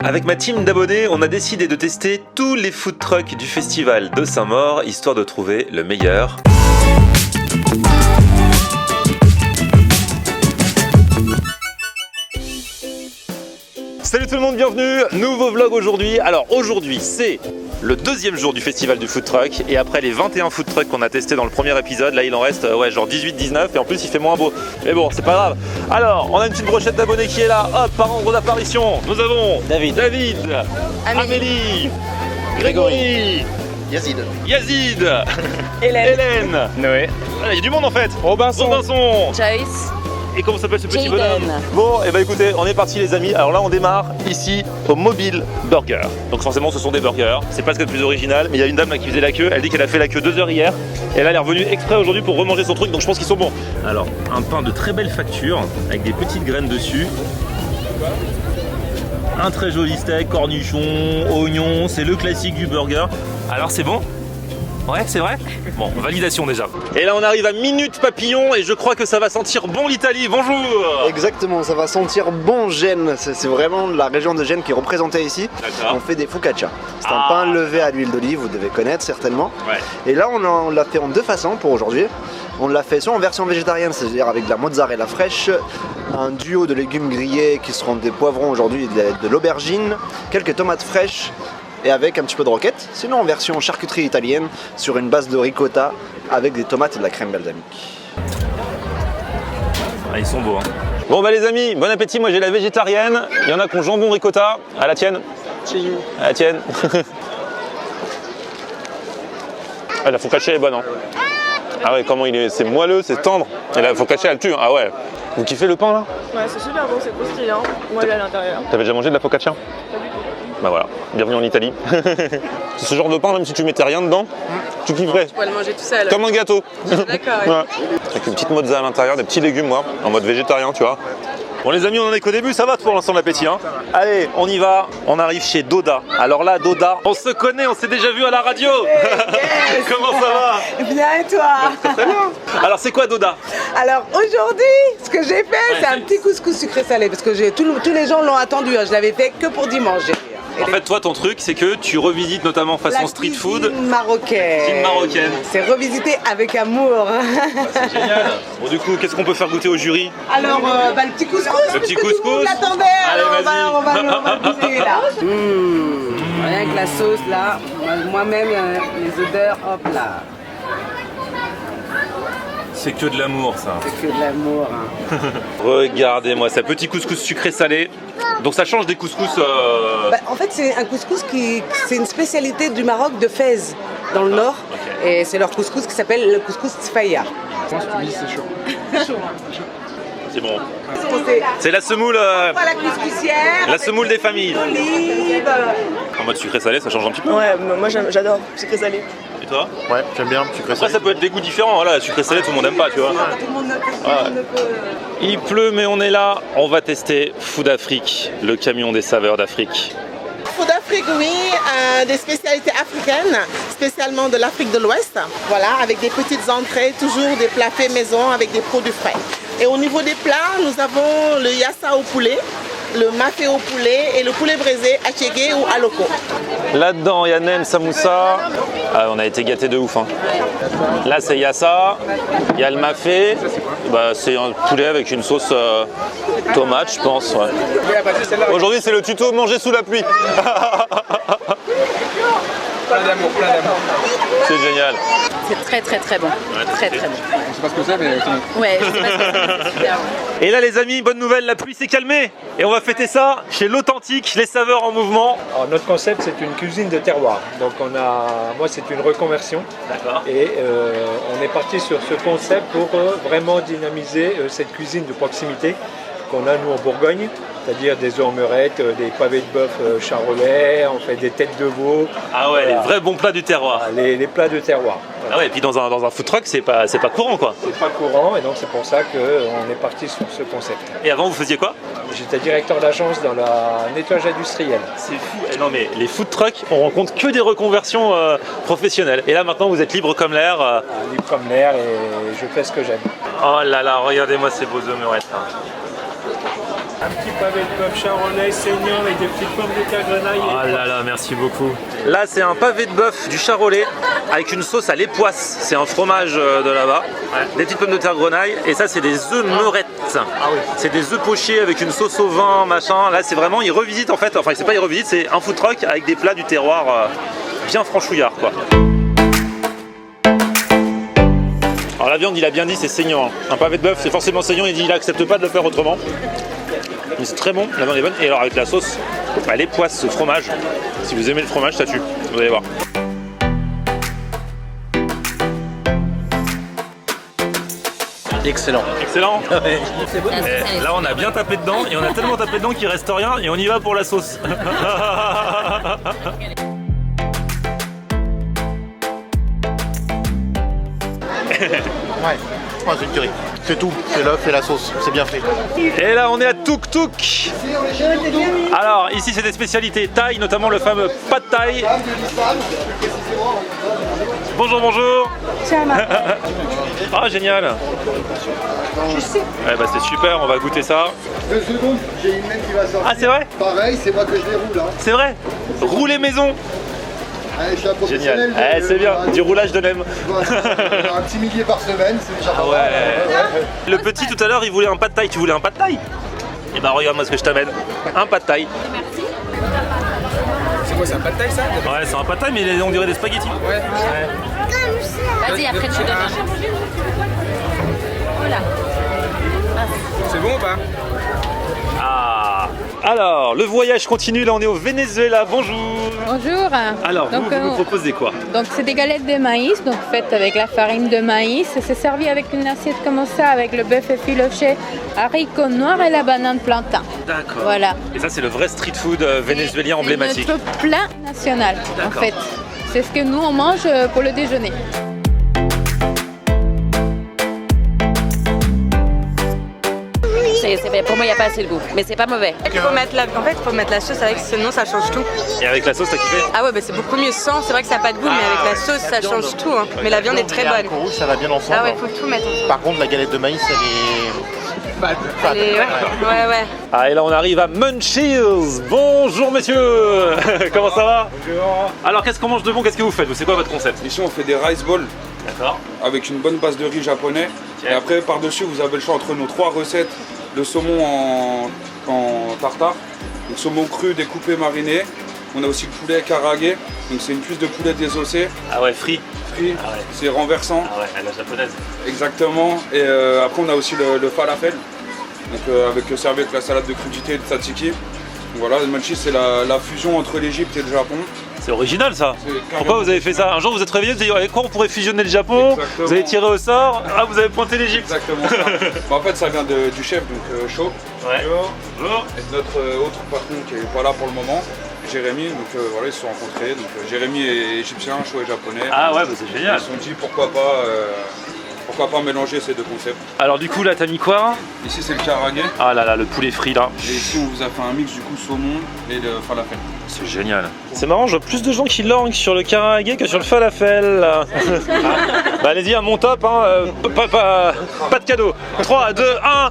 Avec ma team d'abonnés, on a décidé de tester tous les food trucks du festival de Saint-Maur, histoire de trouver le meilleur. Salut tout le monde, bienvenue, nouveau vlog aujourd'hui. Alors aujourd'hui c'est le deuxième jour du festival du food truck et après les 21 food trucks qu'on a testé dans le premier épisode, là il en reste genre 18-19 et en plus il fait moins beau. Mais bon, c'est pas grave. Alors, on a une petite brochette d'abonnés qui est là. Hop, par ordre d'apparition, nous avons David, Amélie, Grégory, Yazid, Hélène, Noé, il y a du monde en fait. Robinson, Joyce. Et comment s'appelle ce petit Jayden. bonhomme? Bon, et bah écoutez, on est parti les amis. Alors là, on démarre ici au Mobile Burger. Donc forcément, ce sont des burgers. C'est pas ce qu'il y a de plus original, mais il y a une dame là qui faisait la queue. Elle dit qu'elle a fait la queue 2 heures hier. Et là, elle est revenue exprès aujourd'hui pour remanger son truc. Donc je pense qu'ils sont bons. Alors, un pain de très belle facture avec des petites graines dessus. Un très joli steak, cornichons, oignons. C'est le classique du burger. Alors, c'est bon? Ouais, c'est vrai? Bon, validation déjà. Et là, on arrive à Minute Papillon et je crois que ça va sentir bon l'Italie. Bonjour! exactement, ça va sentir bon Gênes. C'est vraiment la région de Gênes qui est représentée ici. On fait des focaccia. C'est un pain levé à l'huile d'olive, vous devez connaître certainement. Ouais. Et là, on l'a fait en deux façons pour aujourd'hui. On l'a fait soit en version végétarienne, c'est-à-dire avec de la mozzarella fraîche, un duo de légumes grillés qui seront des poivrons aujourd'hui, de l'aubergine, quelques tomates fraîches, et avec un petit peu de roquette, sinon en version charcuterie italienne sur une base de ricotta avec des tomates et de la crème balsamique. Ah, ils sont beaux. Hein. Bon bah les amis, bon appétit, moi j'ai la végétarienne, il y en a qui ont jambon ricotta, à la tienne. À la tienne. Ah, la focaccia est bonne hein. Ah ouais, comment il est, c'est moelleux, c'est tendre. Et la focaccia elle tue, ah ouais. Vous kiffez le pain là? Ouais, c'est super bon, c'est croustillant. Moi, à l'intérieur. T'avais déjà mangé de la focaccia? Pas du tout. Bah voilà, bienvenue en Italie. C'est ce genre de pain, même si tu mettais rien dedans, tu kifferais. Tu pourrais le manger tout seul. Comme un gâteau. D'accord. Ouais. Ouais. Avec une petite mozza à l'intérieur, des petits légumes, moi, en mode végétarien, tu vois. Bon les amis, on en est qu'au début, ça va pour l'instant l'appétit hein. Allez, on y va, on arrive chez Doda. Alors là, Doda, on se connaît, on s'est déjà vu à la radio. Yes. Comment ça va? Bien et toi? Très bien. Alors c'est quoi Doda? Alors aujourd'hui, ce que j'ai fait, c'est un petit couscous sucré salé parce que tous les gens l'ont attendu. Je l'avais fait que pour dimanche. En fait, toi, ton truc, c'est que tu revisites notamment façon street food. Marocaine. Cuisine marocaine. C'est revisité avec amour. C'est génial. Bon, du coup, qu'est-ce qu'on peut faire goûter au jury? Alors, le petit couscous. Le petit parce que tout le monde couscous. l'attendait. Allez, Alors, vas-y. on va goûter là. Rien que la sauce là. Moi-même, les odeurs, hop là. C'est que de l'amour, ça. C'est que de l'amour. Hein. Regardez-moi ça, petit couscous sucré salé. Donc ça change des couscous. En fait, c'est un couscous c'est une spécialité du Maroc de Fès, dans le nord. ok. Et c'est leur couscous qui s'appelle le couscous Tfaya. C'est bon. C'est la semoule. Voilà, couscoussière. La semoule des familles. Olive. En mode sucré salé, ça change un petit peu. Ouais, moi j'adore, sucré salé. Et toi? Ouais, j'aime bien, sucré Après, ça peut être des goûts différents. Voilà, sucré salé, tout le monde n'aime pas, tu vois. Tout le monde ne peut. Il pleut, mais on est là. On va tester Food Afrique, le camion des saveurs d'Afrique. Food Afrique, oui, des spécialités africaines, spécialement de l'Afrique de l'Ouest. Voilà, avec des petites entrées, toujours des plats faits maison avec des produits frais. Et au niveau des plats, nous avons le yassa au poulet, le mafé au poulet et le poulet braisé haché ou à loco. Là-dedans, il y a nem, samoussa. Ah, on a été gâtés de ouf. Hein. Là, c'est yassa. Il y a le mafé. Bah, c'est un poulet avec une sauce tomate, je pense. Ouais. Aujourd'hui, c'est le tuto manger sous la pluie. plein d'amour. C'est génial. C'est très très très bon. Très très bon. Je sais pas ce que c'est, mais Ouais, je sais pas ce que c'est super bon. Et là les amis, bonne nouvelle, la pluie s'est calmée. Et on va fêter ça chez l'Authentique, les saveurs en mouvement. Alors, notre concept, c'est une cuisine de terroir. Donc moi c'est une reconversion. D'accord. Et on est parti sur ce concept pour vraiment dynamiser cette cuisine de proximité qu'on a nous en Bourgogne, c'est-à-dire des œufs en meurette, des pavés de bœuf charolais, on fait des têtes de veau. Ah ouais, Voilà. les vrais bons plats du terroir. Les plats de terroir. Voilà. Ah ouais, et puis dans un food truck, c'est pas courant quoi. C'est pas courant et donc c'est pour ça qu'on est parti sur ce concept. Et avant, vous faisiez quoi? J'étais directeur d'agence dans le nettoyage industriel. C'est fou. Eh non mais les food trucks, on rencontre que des reconversions professionnelles. Et là maintenant, vous êtes libre comme l'air. Libre comme l'air et je fais ce que j'aime. Oh là là, regardez-moi ces beaux œufs meurettes. Hein. Un petit pavé de bœuf charolais saignant avec des petites pommes de terre grenaille. Oh là là, merci beaucoup. Là, c'est un pavé de bœuf du charolais avec une sauce à l'époisse. C'est un fromage de là-bas. Des petites pommes de terre grenaille. Et ça, c'est des œufs meurettes. C'est des œufs pochés avec une sauce au vin, machin. Là, c'est vraiment, ils revisitent en fait. Enfin, c'est pas ils revisitent, c'est un food truck avec des plats du terroir bien franchouillard, quoi. Alors la viande, il a bien dit, c'est saignant. Un pavé de bœuf, c'est forcément saignant. Il dit, il accepte pas de le faire autrement. Mais c'est très bon, la viande est bonne. Et alors avec la sauce, les poisses, ce fromage. Si vous aimez le fromage, ça tue. Vous allez voir. Excellent. Excellent. Et là, on a bien tapé dedans et on a tellement tapé dedans qu'il reste rien et on y va pour la sauce. Ouais, c'est une tuerie. C'est tout, c'est l'œuf et la sauce, c'est bien fait. Et là, on est à Tuk Tuk. Alors, ici, c'est des spécialités thaï, notamment le fameux pad thaï. Bonjour, bonjour. Ah, génial. Eh ben, c'est super, on va goûter ça. 2 secondes, j'ai une main qui va sortir. Ah, c'est vrai? Pareil, c'est moi que je les roule. Hein. C'est vrai? Rouler maison. Allez, je suis un professionnel. Génial. C'est bien, du roulage de nem. Un petit millier par semaine, c'est déjà pas mal. Ouais. Le petit tout à l'heure, il voulait un pad thaï. Tu voulais un pad thaï? Eh ben, regarde-moi ce que je t'amène. Un pad thaï. C'est quoi, c'est un pad thaï ça? Ouais, c'est un pad thaï, mais on dirait des spaghettis. Ouais. Vas-y, après tu donnes. Voilà. C'est bon ou pas? Ah. Alors, le voyage continue, là on est au Venezuela, bonjour. Bonjour. Alors, vous nous proposez quoi? Donc c'est des galettes de maïs, donc faites avec la farine de maïs. C'est servi avec une assiette comme ça, avec le bœuf effiloché, haricots noirs et la banane plantain. D'accord. Voilà. Et ça c'est le vrai street food vénézuélien emblématique. C'est notre plat national, en fait. C'est ce que nous on mange pour le déjeuner. Pour moi, il n'y a pas assez de goût, mais c'est pas mauvais. Il faut mettre en fait, il faut mettre la sauce avec, sinon ça change tout. Et avec la sauce, t'as kiffé? Ah ouais, bah c'est beaucoup mieux sans. C'est vrai que ça n'a pas de goût, mais avec la sauce, ça change tout. Hein. Mais la viande est très bonne. Rouge, ça va bien ensemble. Ah ouais, il faut tout mettre. Par contre, la galette de maïs, elle est... Ouais. Ah, et là on arrive à Munchies. Bonjour messieurs. Comment ça va? Bonjour. Alors qu'est-ce qu'on mange de bon? Qu'est-ce que vous faites? C'est quoi votre concept? Ici on fait des rice balls. D'accord. Avec une bonne base de riz japonais. Et après par-dessus vous avez le choix entre nos 3 recettes. Le saumon en tartare, le saumon cru découpé mariné. On a aussi le poulet karaage, donc c'est une cuisse de poulet désossée. Ah ouais, frit. Ah ouais. C'est renversant. Ah ouais, à la japonaise. Exactement. Et après on a aussi le falafel, donc avec servi avec la salade de crudité et de tzatziki. Voilà, le munchies c'est la fusion entre l'Égypte et le Japon. C'est original ça. Pourquoi vous avez fait ça? Un jour vous êtes réveillé, vous avez dit avec quoi on pourrait fusionner le Japon? Exactement. Vous avez tiré au sort, ah vous avez pointé l'Égypte. Exactement ça. En fait ça vient du chef, donc Shaw. Ouais. Bonjour. Et notre autre patron qui est pas là pour le moment, Jérémy, donc voilà ils se sont rencontrés. Donc Jérémy est égyptien, Shaw est japonais. Ah ouais, bah c'est génial. Ils se sont dit pourquoi pas mélanger ces deux concepts. Alors du coup là t'as mis quoi? Ici c'est le karaage. Ah là là, le poulet frit là. Et ici on vous a fait un mix du coup saumon et le falafel. C'est génial. C'est marrant, je vois plus de gens qui languent sur le karaage que sur le falafel. Bah allez-y, à mon top, hein. Pas de cadeau. 3, 2, 1.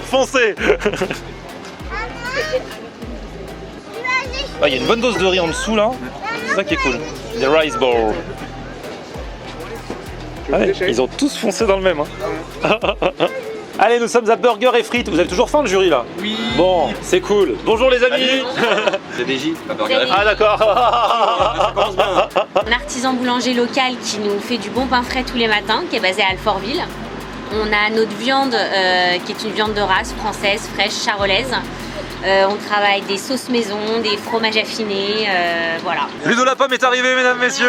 Foncez. Il y a une bonne dose de riz en dessous là. C'est ça qui est cool. Des rice balls. Ouais, ils ont tous foncé dans le même. Hein. Allez, nous sommes à Burger et Frites. Vous avez toujours faim le jury là? Oui. Bon, c'est cool. Bonjour les amis. C'est DJ, la Burger et Frites. Ah d'accord. Un artisan boulanger local qui nous fait du bon pain frais tous les matins, qui est basé à Alfortville. On a notre viande qui est une viande de race française, fraîche, charolaise. On travaille des sauces maison, des fromages affinés, voilà. Ludo la pomme est arrivé, mesdames, messieurs.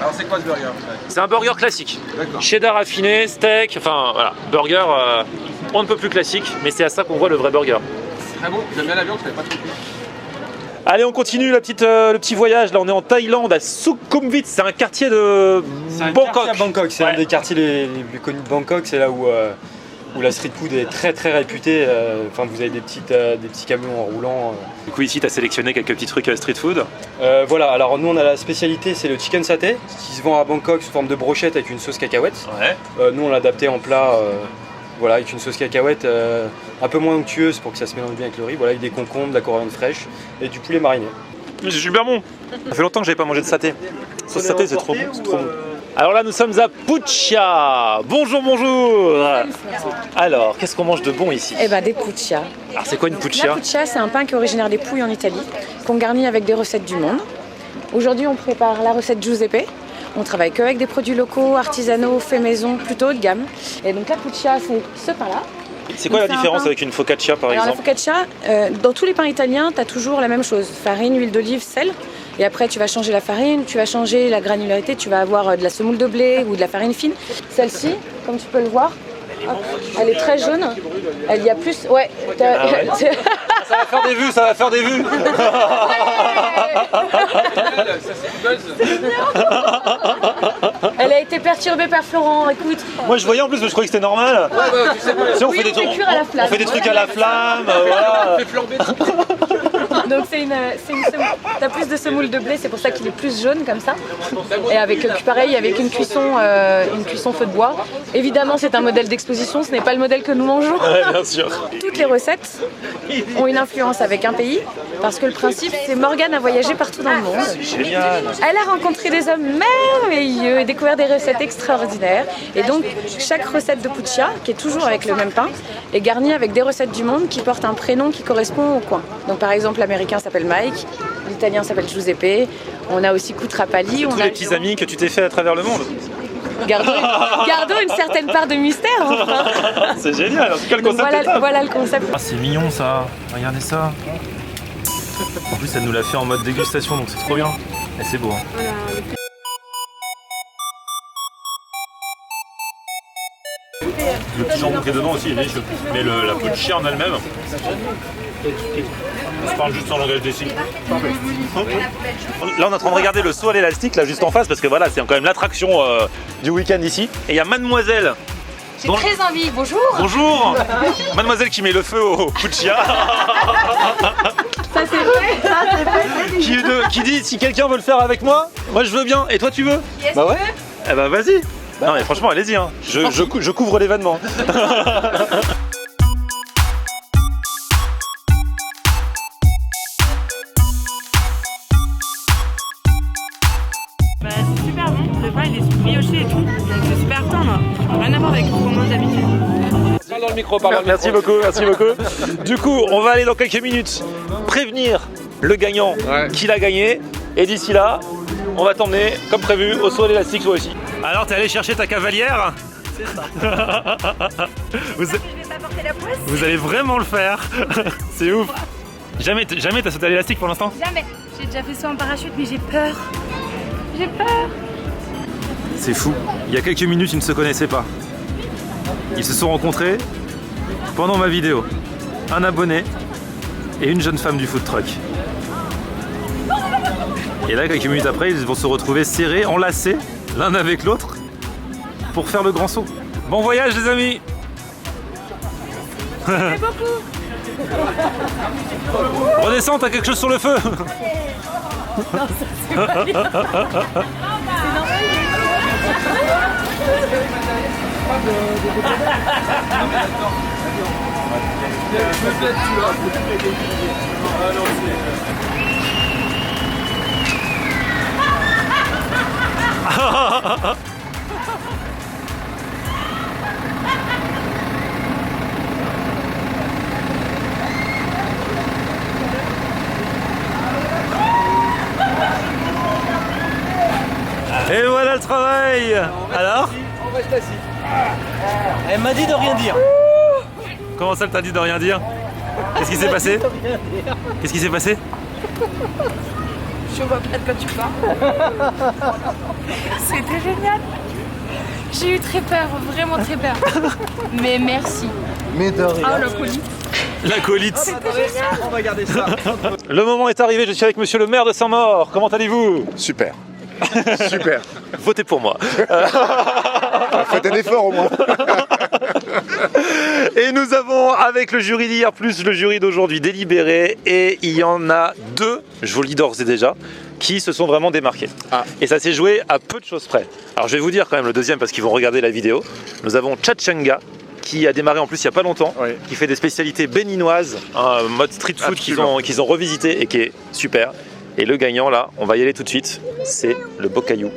Alors c'est quoi ce burger? C'est un burger classique. Cheddar affiné, steak, enfin voilà, burger on ne peut plus classique, mais c'est à ça qu'on voit le vrai burger. Très bon, j'aime bien la viande, je pas trop cuit. Allez, on continue le petit voyage. Là, on est en Thaïlande, à Sukhumvit. C'est un quartier de Bangkok. À Bangkok, c'est un des quartiers les plus connus de Bangkok. C'est là où la street food est très réputée. Enfin, vous avez des petits camions en roulant. Du coup, ici, tu as sélectionné quelques petits trucs street food. Voilà, alors nous, on a la spécialité, c'est le chicken saté, qui se vend à Bangkok sous forme de brochette avec une sauce cacahuète. Ouais. Nous, on l'a adapté en plat Voilà, avec une sauce cacahuète un peu moins onctueuse pour que ça se mélange bien avec le riz. Voilà, avec des concombres, de la coriandre fraîche et du poulet mariné. Mais c'est super bon. Ça fait longtemps que j'avais pas mangé de saté. Sauce saté, c'est trop bon. Alors là, nous sommes à Puccia. Bonjour, bonjour. Alors, qu'est-ce qu'on mange de bon ici? Eh ben des puccia. Alors, c'est quoi une puccia? La puccia, c'est un pain qui est originaire des Pouilles en Italie, qu'on garnit avec des recettes du monde. Aujourd'hui, on prépare la recette Giuseppe. On travaille qu'avec des produits locaux, artisanaux, faits maison, plutôt haut de gamme. Et donc la puccia, c'est ce pain-là. C'est quoi la différence avec une focaccia par exemple? La focaccia, dans tous les pains italiens, tu as toujours la même chose. Farine, huile d'olive, sel. Et après, tu vas changer la farine, tu vas changer la granularité, tu vas avoir de la semoule de blé ou de la farine fine. Celle-ci, comme tu peux le voir, hop, elle est très jaune. Elle y a plus... Ouais. Ça va faire des vues, ça va faire des vues. Elle a été perturbée par Florent, écoute. Moi je voyais en plus, mais je croyais que c'était normal. Si on fait des trucs, on fait des trucs à la flamme, voilà. Donc t'as plus de semoule de blé, c'est pour ça qu'il est plus jaune comme ça. Et avec pareil, avec une cuisson feu de bois. Évidemment, c'est un modèle d'exposition, ce n'est pas le modèle que nous mangeons. Ouais, bien sûr. Toutes les recettes ont une influence avec un pays, parce que le principe, c'est Morgane a voyagé partout dans le monde. Génial. Elle a rencontré des hommes merveilleux et découvert des recettes extraordinaires. Et donc, chaque recette de puccia, qui est toujours avec le même pain, est garnie avec des recettes du monde qui portent un prénom qui correspond au coin. Donc, par exemple, l'américain s'appelle Mike, l'italien s'appelle Giuseppe, on a aussi Cutrapalli. Tous les petits amis que tu t'es fait à travers le monde. Gardons une certaine part de mystère. Enfin. C'est génial, en tout cas le concept est top. Voilà le concept. Ah, c'est mignon ça, regardez ça. En plus, elle nous l'a fait en mode dégustation, donc c'est trop bien. Et c'est beau. Hein. Le petit jambon qui est dedans aussi est délicieux. Mais la puccia en elle-même, on se parle juste en langage des signes. Là, on est en train de regarder le saut à l'élastique, là, juste en face, parce que voilà, c'est quand même l'attraction du week-end ici. Et il y a Mademoiselle. J'ai très envie, bonjour. Bonjour. Mademoiselle qui met le feu au puccia. Ça c'est fait, Qui dit, si quelqu'un veut le faire avec moi, moi je veux bien. Et toi tu veux? Yes, bah ouais. Eh bah vas-y. Non mais franchement, allez-y, hein. Je couvre l'événement. Bah, c'est super bon, le pain il est brioché et tout, donc c'est super tendre, rien à voir avec ce qu'on mange d'habitude. Parle dans le micro, parle dans le Merci micro. beaucoup, merci beaucoup. Du coup, on va aller dans quelques minutes prévenir le gagnant qui l'a gagné. Et d'ici là, on va t'emmener, comme prévu, au saut à l'élastique toi aussi. Alors, t'es allé chercher ta cavalière? C'est ça. Vous allez vraiment le faire. C'est ouf. Jamais t'as sauté à l'élastique pour l'instant? Jamais. J'ai déjà fait ça en parachute, mais j'ai peur. J'ai peur. C'est fou. Il y a quelques minutes, ils ne se connaissaient pas. Ils se sont rencontrés pendant ma vidéo. Un abonné et une jeune femme du food truck. Et là, quelques minutes après, ils vont se retrouver serrés, enlacés, l'un avec l'autre, pour faire le grand saut. Bon voyage les amis. Merci beaucoup. Redescends, t'as quelque chose sur le feu. Non, ça c'est pas bien. Et voilà le travail. Alors? On reste assis. Elle m'a dit de rien dire. Comment ça, elle t'a dit de rien dire? Qu'est-ce qui s'est passé? Qu'est-ce qui s'est passé? Je vois pas de quoi tu parles. C'était génial. J'ai eu très peur, vraiment très peur. Mais merci. Mais de rien. Ah, le colis. L'acolyte. On va garder ça. Le moment est arrivé, je suis avec monsieur le maire de Saint-Maur. Comment allez-vous? Super. Super. Votez pour moi. Faites un effort au moins. Et nous avons, avec le jury d'hier plus le jury d'aujourd'hui, délibéré. Et il y en a deux, je vous le dis d'ores et déjà, qui se sont vraiment démarqués. Et ça s'est joué à peu de choses près. Alors je vais vous dire quand même le deuxième parce qu'ils vont regarder la vidéo. Nous avons Tchatchenga qui a démarré en plus il n'y a pas longtemps, qui fait des spécialités béninoises, un mode street food qu'ils ont revisité et qui est super. Et le gagnant là, on va y aller tout de suite, c'est le Bocaillou.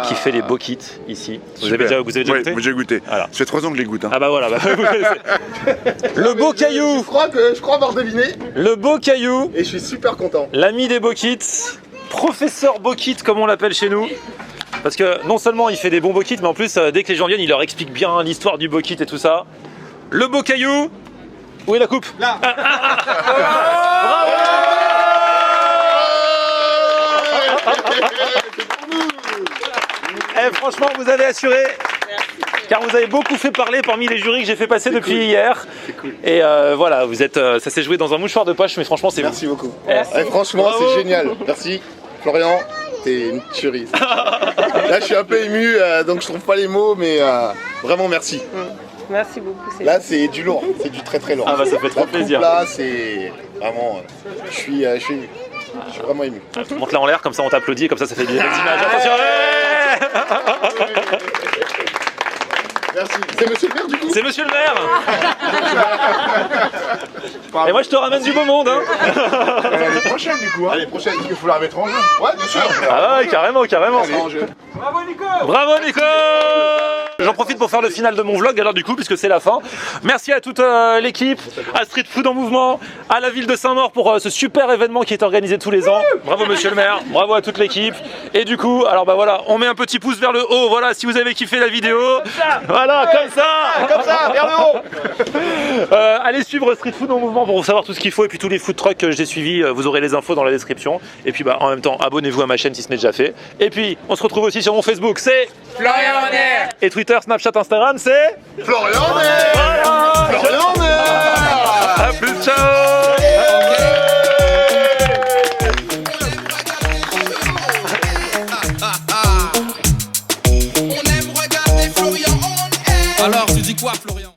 Qui fait les bokits ici. Vous avez déjà goûté? J'ai goûté. Voilà. Ça fait 3 ans que je les goûte. Ah bah voilà. Le Bocaillou. Je crois avoir deviné. Le Bocaillou. Et je suis super content. L'ami des bokits, professeur bokit comme on l'appelle chez nous. Parce que non seulement il fait des bons bokits, mais en plus dès que les gens viennent, il leur explique bien l'histoire du bokit et tout ça. Le Bocaillou. Où est la coupe? Là. Bravo. Eh, franchement, vous avez assuré, car vous avez beaucoup fait parler parmi les jurys que j'ai fait passer depuis hier. Cool. Et voilà, vous êtes, ça s'est joué dans un mouchoir de poche, mais franchement, c'est Merci beaucoup. Franchement, c'est génial. Merci, Florian. T'es une tuerie. Là, je suis un peu ému, donc je trouve pas les mots, mais vraiment merci. Merci beaucoup. Là, c'est du lourd, c'est du très très lourd. Ah bah ça fait trop plaisir. Là, c'est vraiment, je suis vraiment ému. Monte-la en l'air, comme ça on t'applaudit, comme ça fait des belles images. Attention. Merci. C'est monsieur le maire du coup? C'est monsieur le maire. Et moi je te ramène du beau monde hein. L'année prochaine du coup. L'année prochaine, il faut la remettre en jeu. Ouais, bien sûr. Ah ouais, carrément. Bravo Nico. Bravo Nico. J'en profite pour faire le final de mon vlog alors du coup puisque c'est la fin. Merci à toute l'équipe, à Street Food en Mouvement, à la ville de Saint-Maur pour ce super événement qui est organisé tous les ans. Bravo monsieur le maire, bravo à toute l'équipe. Et du coup, alors bah voilà, on met un petit pouce vers le haut, voilà si vous avez kiffé la vidéo. Voilà, comme ça, vers le haut. Allez suivre Street Food en Mouvement pour savoir tout ce qu'il faut et puis tous les food trucks que j'ai suivis, vous aurez les infos dans la description. Et puis bah en même temps, abonnez-vous à ma chaîne si ce n'est déjà fait. Et puis, on se retrouve aussi sur mon Facebook, c'est Florian Honner. Et Twitter, Snapchat, Instagram, c'est Florian Honner. Voilà. Florian Honner. A plus, ciao. Alors, tu dis quoi, Florian?